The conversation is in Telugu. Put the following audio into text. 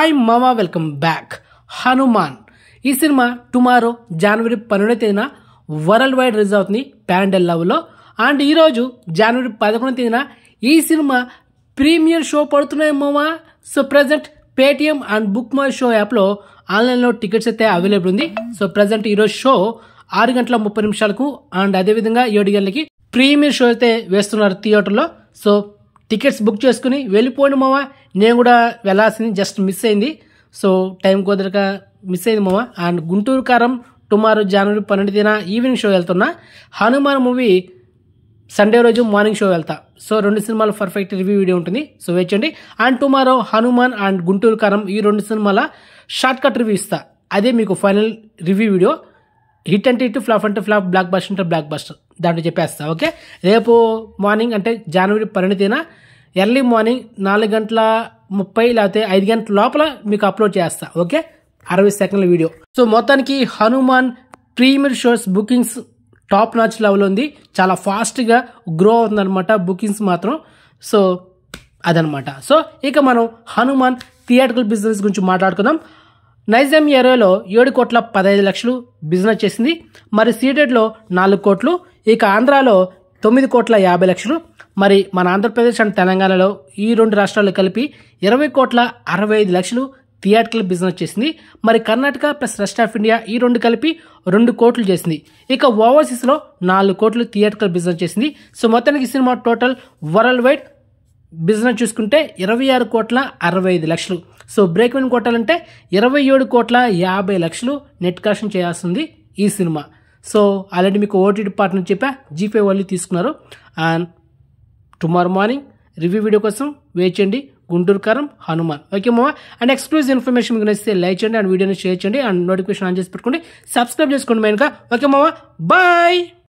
హాయ్ మామా, వెల్కమ్ బ్యాక్. హనుమాన్ ఈ సినిమా టుమారో జనవరి 12వ తేదీన వరల్డ్ వైడ్ రిలీజ్ అవుతుంది పాండెల్ లెవెల్లో. అండ్ ఈరోజు జనవరి 11వ తేదీన ఈ సినిమా ప్రీమియర్ షో పడుతున్నాయి మామా. So present Paytm and book my show యాప్లో ఆన్లైన్లో టికెట్స్ అయితే అవైలబుల్ ఉంది. సో ప్రజెంట్ ఈరోజు షో 6:30 అండ్ అదేవిధంగా 7 గంటలకి ప్రీమియర్ షో అయితే వేస్తున్నారు థియేటర్లో. సో టికెట్స్ బుక్ చేసుకుని వెళ్ళిపోండి మావా. నేను కూడా వెళ్ళాల్సింది, జస్ట్ మిస్ అయింది. సో టైం కుదరక మిస్ అయింది మావా. అండ్ గుంటూరు కారం టుమారో జనవరి 12వ తేదీన ఈవినింగ్ షో వెళ్తున్నా. హనుమాన్ మూవీ సండే రోజు మార్నింగ్ షో వెళ్తా. సో 2 సినిమాలు పర్ఫెక్ట్ రివ్యూ వీడియో ఉంటుంది. సో వెయిట్ చేయండి. And tomorrow Hanuman and Guntur కారం ఈ 2 సినిమాల షార్ట్ కట్ రివ్యూ ఇస్తా. అదే మీకు ఫైనల్ రివ్యూ వీడియో. హిట్ అంటే హిట్, ఫ్లాప్ అంటే ఫ్లాప్, బ్లాక్ బస్టర్ అంటే బ్లాక్ బస్టర్, దాంట్లో చెప్పేస్తా. ఓకే, రేపు మార్నింగ్ అంటే జనవరి 12వ తేదీన ఎర్లీ మార్నింగ్ 4:30 లేకపోతే 5 గంటల లోపల మీకు అప్లోడ్ చేస్తా. ఓకే, 60 సెకండ్ల వీడియో. సో మొత్తానికి Hanuman premiere shows bookings top notch level ఉంది. చాలా ఫాస్ట్గా గ్రో అవుతుందన్నమాట బుకింగ్స్ మాత్రం. సో అదనమాట. సో ఇక మనం హనుమాన్ థియేటర్కల్ బిజినెస్ గురించి మాట్లాడుకుందాం. నైజాం ఏరియాలో 7,15,00,000 బిజినెస్ చేసింది. మరి సీటెడ్లో 4 కోట్లు, ఇక ఆంధ్రాలో 9,50,00,000. మరి మన ఆంధ్రప్రదేశ్ అండ్ తెలంగాణలో ఈ 2 రాష్ట్రాలు కలిపి 20,65,00,000 థియేటర్కల్ బిజినెస్ చేసింది. మరి Karnataka plus rest of India ఈ 2 కలిపి 2 కోట్లు చేసింది. ఇక ఓవర్సీస్లో 4 కోట్లు థియేటర్కల్ బిజినెస్ చేసింది. సో మొత్తానికి ఈ cinema total world wide business చూసుకుంటే 26,65,00,000. సో బ్రేక్ ఈవెన్ కొట్టాలంటే 27,50,00,000 నెట్ కలెక్షన్ చేయాల్సింది ఈ సినిమా. సో ఆల్రెడీ మీకు ఓటీటీ పార్ట్నర్ చెప్పా, జీపే వాళ్ళు తీసుకున్నారు. And tomorrow morning review video కోసం వెయిట్ చేయండి. గుంటూరు కారం హనుమాన్. ఓకే మామా. అండ్ ఎక్స్క్లూజివ్ ఇన్ఫర్మేషన్ మీకు నచ్చితే లైక్ చేయండి అండ్ వీడియోని షేర్ చేయండి అండ్ నోటిఫికేషన్ ఆన్ చేసి పెట్టుకోండి. సబ్స్క్రైబ్ చేసుకోండి మెయిన్గా. ఓకే మామా, బాయ్.